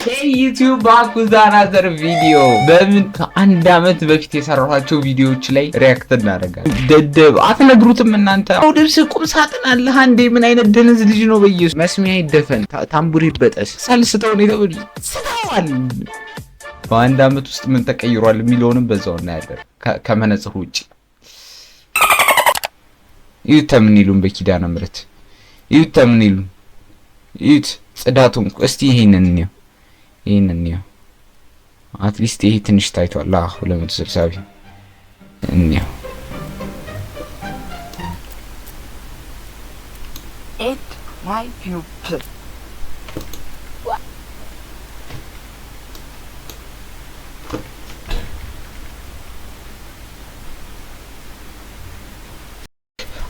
ዩቲዩብ ባኩዛና ዘር ቪዲዮ በምን ከአንድ አመት በፊት የሰራኋቸው ቪዲዮዎች ላይ ሪያክት እናደርጋለን። ደደብ አትነግሩትም እናንተ። ልብስ ቁም ሳጥን አለህ አንዴ። ምን አይነት ደነዝ ልጅ ነው? በኢየሱስ መስሚያ ይደፈን፣ ታምቡር ይበጠስ፣ ሳልስተው ነው የተበል ስታዋል። በአንድ አመት ውስጥ ምን ተቀይሯል የሚለውንም በዛው እናያለን ከመነጽር ውጪ። ይሁት ተምኒሉን በኪዳነ ምሕረት ይሁት ተምኒሉን ይሁት ጽዳቱን እስቲ ይሄንን ነው አትሊስት ይሄ ትንሽ ታይቷል። 260 እንየው። It my pupil.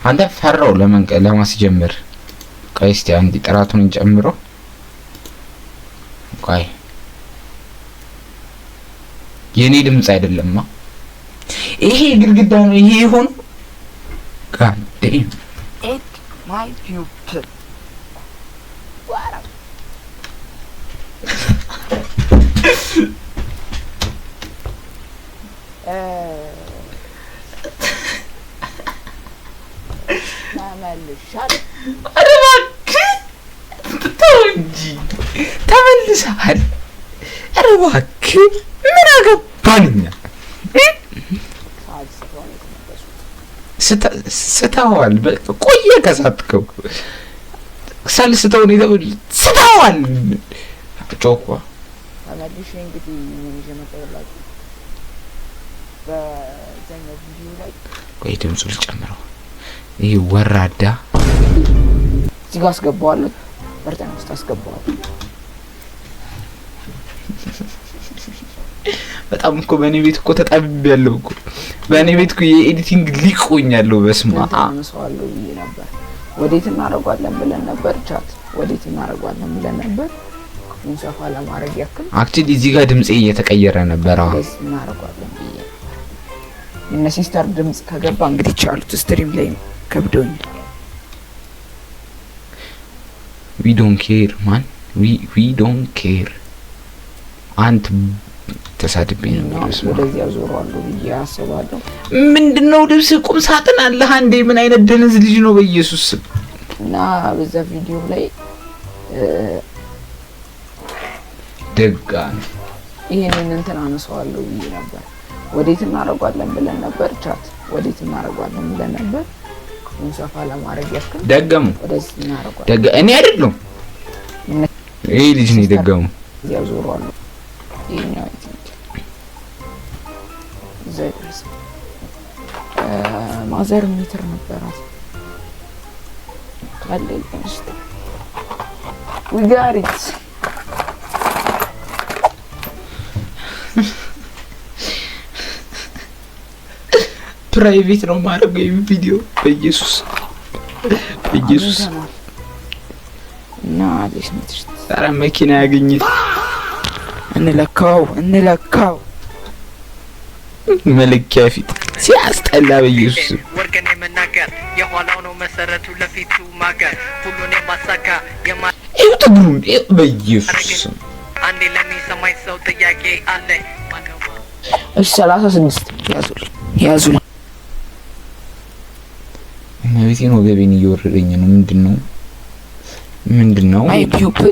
አንተ ፈራው ለማስጀመር ቆይ እስቲ አንዴ ጥራቱን እንጨምሮ። ቆይ የኔ ድምጽ አይደለማ ይሄ ግድግዳ ነው። ይሄ ይሆን ጋዴም It my pupil. ተመልሰሃል። ኧረ እባክህ ምን አገባንኛ? ስተዋል ቆየ ከሳትከው ሳልስተው ነው የተበል ስተዋል ጮኳ ተመልሼ እንግዲህ ምን ይጀምራላችሁ በዛኛው ቪዲዮ ላይ ቆይ ድምፁ ልጨምረው። ይሄ ወራዳ እዚህ ጋር አስገባዋለሁ። በርተን ውስጥ አስገባዋለሁ። በጣም እኮ በእኔ ቤት እኮ ተጣብቤያለሁ እኮ በእኔ ቤት እኮ የኤዲቲንግ ሊቆኛለሁ። በስማ አነሳዋለሁ ብዬ ነበር። ወዴት እናደርጋለን ብለን ነበር። ቻት ወዴት እናደርጋለን ብለን ነበር። እንሰፋ ለማድረግ ያክል አክቹሊ እዚህ ጋር ድምጼ እየተቀየረ ነበር። ወዴት እናደርጋለን ብዬ እነ ሲስተር ድምጽ ከገባ እንግዲህ ቻሉት ስትሪም ላይ ከብዶኝ we don't care man we don't care አንተ ተሳድቤ ነው ወደዚያ ዞሯለሁ ብዬ አስባለሁ። ምንድነው ልብስ ቁም ሳጥን አለህ አንዴ። ምን አይነት ደነዝ ልጅ ነው? በኢየሱስ እና በዛ ቪዲዮ ላይ ደጋን ይሄንን እንትን አነሳዋለሁ ብዬ ነበር። ወዴት እናደርጋለን ብለን ነበር። ቻት ወዴት እናደርጋለን ብለን ነበር። እንሰፋ ለማድረግ ያክል ደገሙ ወደዚህ እናደርጋለን። እኔ አይደለም ይሄ ልጅ ነው ደገሙ። እዚያ ዞሯለሁ ይሄኛው ዘይስ ማዘር ሜትር ነበራት ካለኝ እስቲ we got it ፕራይቬት ነው ማድረግ ይሄ ቪዲዮ በኢየሱስ እና ለሽንትሽ ታራ መኪና ያገኘት እንለካው መለኪያ ፊት ሲያስጠላ በኢየሱስ ወርገኔ መናገር የኋላው ነው መሰረቱ ለፊቱ ማገር ሁሉን የማሳካ እዩትግሩን በኢየሱስ አንዴ ለሚሰማኝ ሰው ጥያቄ አለ። እሺ 36 ያዙል እመቤቴን ወገቤን እየወረደኝ ነው። ምንድነው ማይ ፒፕል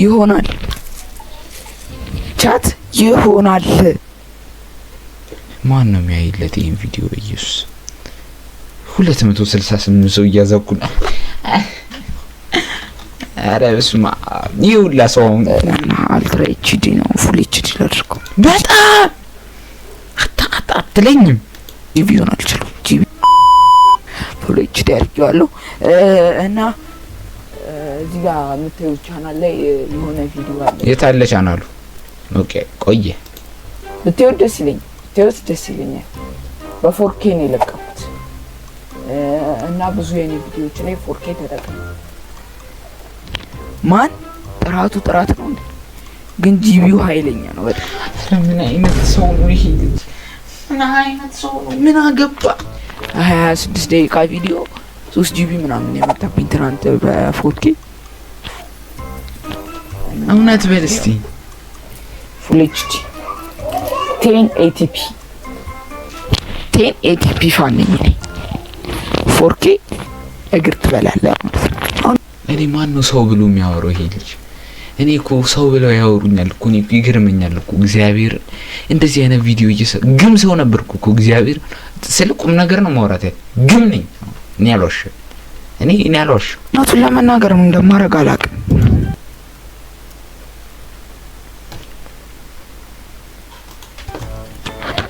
ይሆናል ቻት ይሆናል። ማን ነው የሚያይለት ይሄን ቪዲዮ? በኢየሱስ 268 ሰው እያዘኩና አረ በስመ አብ ይውላ ሰው አልትራ ኤችዲ ነው ፉል ኤችዲ ላድርገው። በጣም አትለኝም ጂቢውን አልችልም። ጂቢ ፉል ኤችዲ አድርጌዋለሁ እና እዚህ ጋር የምታዩት ቻናል ላይ የሆነ ቪዲዮ አለ። የት አለ ቻናሉ? ኦኬ ቆየ ብትወድ ደስ ይለኛል። በ4K ነው የለቀኩት እና ብዙ የኔ ቪዲዮዎች ላይ 4K ተጠቅመው ማን ጥራት ነው እንዴ? ግን ጂቢው ኃይለኛ ነው በጣም። ምን አይነት ሰው ነው ይሄ ልጅ? ምን አገባ? 26 ደቂቃ ቪዲዮ 3GB ምናምን የመጣብኝ ትናንት በ4K እውነት በል እስቲ ፉል ኤችዲ 1080p ፋን ነኝ እኔ። 4K እግር ትበላለህ ማለት ነው። እኔ ማን ነው ሰው ብሎ የሚያወራው ይሄ ልጅ? እኔ እኮ ሰው ብለው ያወሩኛል እኮ እኔ ይገርመኛል እኮ እግዚአብሔር። እንደዚህ አይነት ቪዲዮ ግም ሰው ነበርኩ እኮ እግዚአብሔር። ስልቁም ነገር ነው ማውራት ግም ነኝ እኔ አልዋሽም። እኔ አልዋሽም። እውነቱን ለመናገር ምን እንደማደርግ አላውቅም።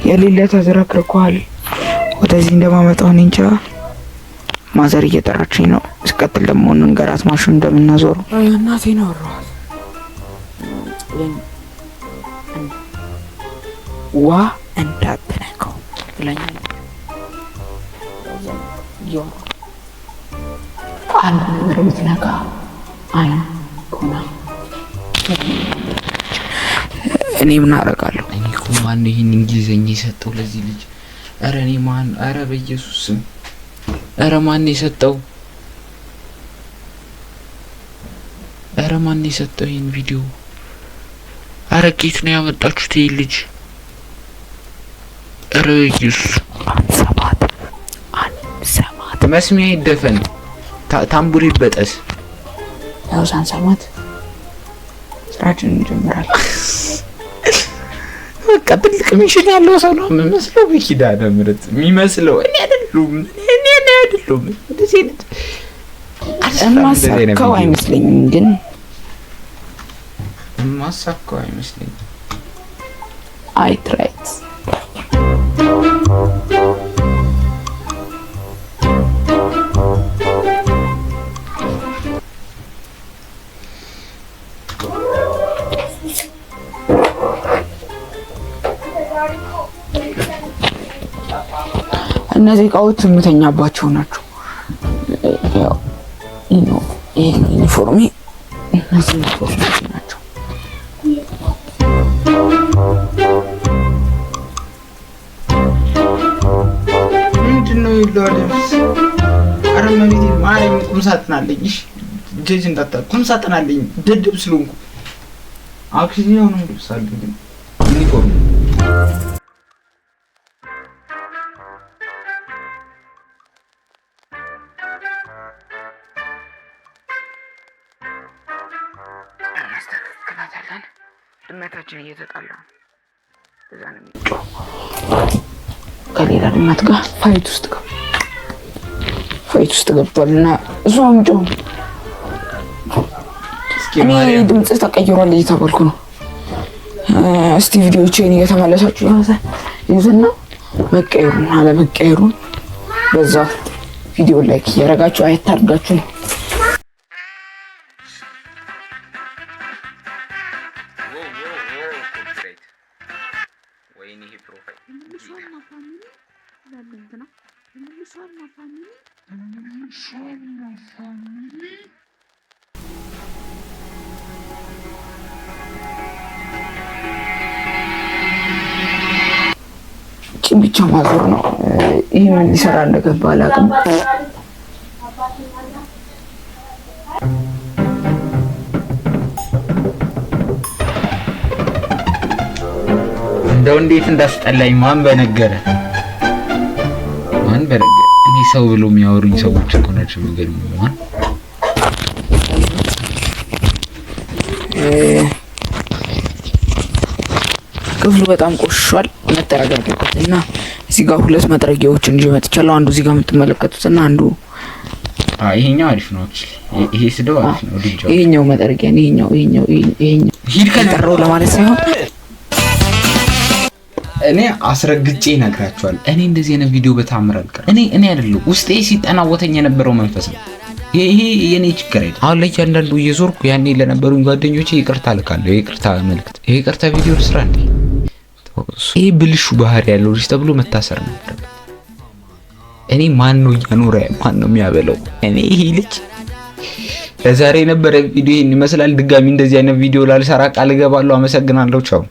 የሌለ ተዝረክርኳል። ወደዚህ እንደማመጣው እኔ እንጃ። ማዘር እየጠራችኝ ነው። እስቀጥል ደግሞ እንንገራት ማሽን እንደምናዞረው እናቴ ነው አወራኋት። ዋ እንዳትነካው ብላኛል። አንድ ነገር ብትነካ አይሆና እኔ ምን አደርጋለሁ? እኔ እኮ ማን ይሄን እንግሊዘኛ የሰጠው ለዚህ ልጅ? ኧረ እኔ ማን? ኧረ በኢየሱስ ስም ኧረ ማን የሰጠው? ኧረ ማን የሰጠው ይሄን ቪዲዮ? ኧረ ኬት ነው ያመጣችሁት ይሄን ልጅ? ኧረ በኢየሱስ አንሰማት መስሚያ ይደፈን ታምቡር ይበጠስ። ያው ሳንሰማት ስራችን እንጀምራለን። በቃ ትልቅ ሚሽን ያለው ሰው ነው የሚመስለው። በኪዳነ ምሕረት የሚመስለው እኔ አይደሉም። እንደዚህ ማሳካው አይመስለኝም፣ ግን ማሳካው አይመስለኝም። አይ ትራይት እነዚህ እቃዎች የምተኛባቸው ናቸው። ያው ይሄ ዩኒፎርሜ እነዚህ ዩኒፎርሞች ናቸው። ምንድነው ይሏልስ? አረ መቤቴ ማርያም ቁም ሳጥን አለኝ። እሺ ጀጅ እንዳታ ቁም ሳጥን አለኝ። ደደብ ስለሆንኩ አክሲዮን ነው ልብስ አለኝ ዩኒፎርም እናስተካክላታለን። ድመታችን እየተጣላ ነው። እዛ ነው ከሌላ ድመት ጋር ፋይት ውስጥ ገብቷልና እሱ አምጪው። እኔ ድምጽ ተቀይሯል እየተባልኩ ነው። እስቲ ቪዲዮዎችን እየተመለሳችሁ ይዘና መቀየሩን አለመቀየሩን በዛው ቪዲዮ ላይክ እያደረጋችሁ አይታርጋችሁ ነው። ብቻ ማዞር ነው። ይሄ ምን ሊሰራ እንደገባ አላውቅም። እንደው እንዴት እንዳስጠላኝ ማን በነገረ። እኔ ሰው ብሎ የሚያወሩኝ ሰዎች እኮ ናቸው የሚገርሙኝ። ማን ክፍሉ በጣም ቆሽሿል፣ መጠረግ አለበት እና እዚህ ጋር ሁለት መጥረጊያዎችን ይዤ መጥቻለሁ። አንዱ እዚህ ጋር የምትመለከቱት እና አንዱ ይሄኛው አሪፍ ነው። ይሄ ስደው አሪፍ ነው። ልጅው ይሄኛው መጥረጊያ ይሄኛው ሂድ ከጠራው ለማለት ሳይሆን እኔ አስረግጬ እነግራቸዋለሁ። እኔ እንደዚህ አይነት ቪዲዮ በታምር አልቀር። እኔ አይደለም ውስጤ ሲጠናወተኝ የነበረው መንፈስ ነው። ይሄ የኔ ችግር አይደለም። አሁን ላይ እያንዳንዱ እየዞርኩ ያኔ ለነበሩኝ ጓደኞቼ ይቅርታ ልካለሁ። ይቅርታ መልእክት፣ ይቅርታ ቪዲዮ ልስራ እንዴ? ይሄ ብልሹ ባህሪ ያለው ልጅ ተብሎ መታሰር ነበር። እኔ ማን ነው እያኖረ ማን ነው የሚያበለው? እኔ ይሄ ልጅ ለዛሬ የነበረ ቪዲዮ ይሄን ይመስላል። ድጋሚ እንደዚህ አይነት ቪዲዮ ላልሰራ ቃል እገባለሁ። አመሰግናለሁ። ቻው።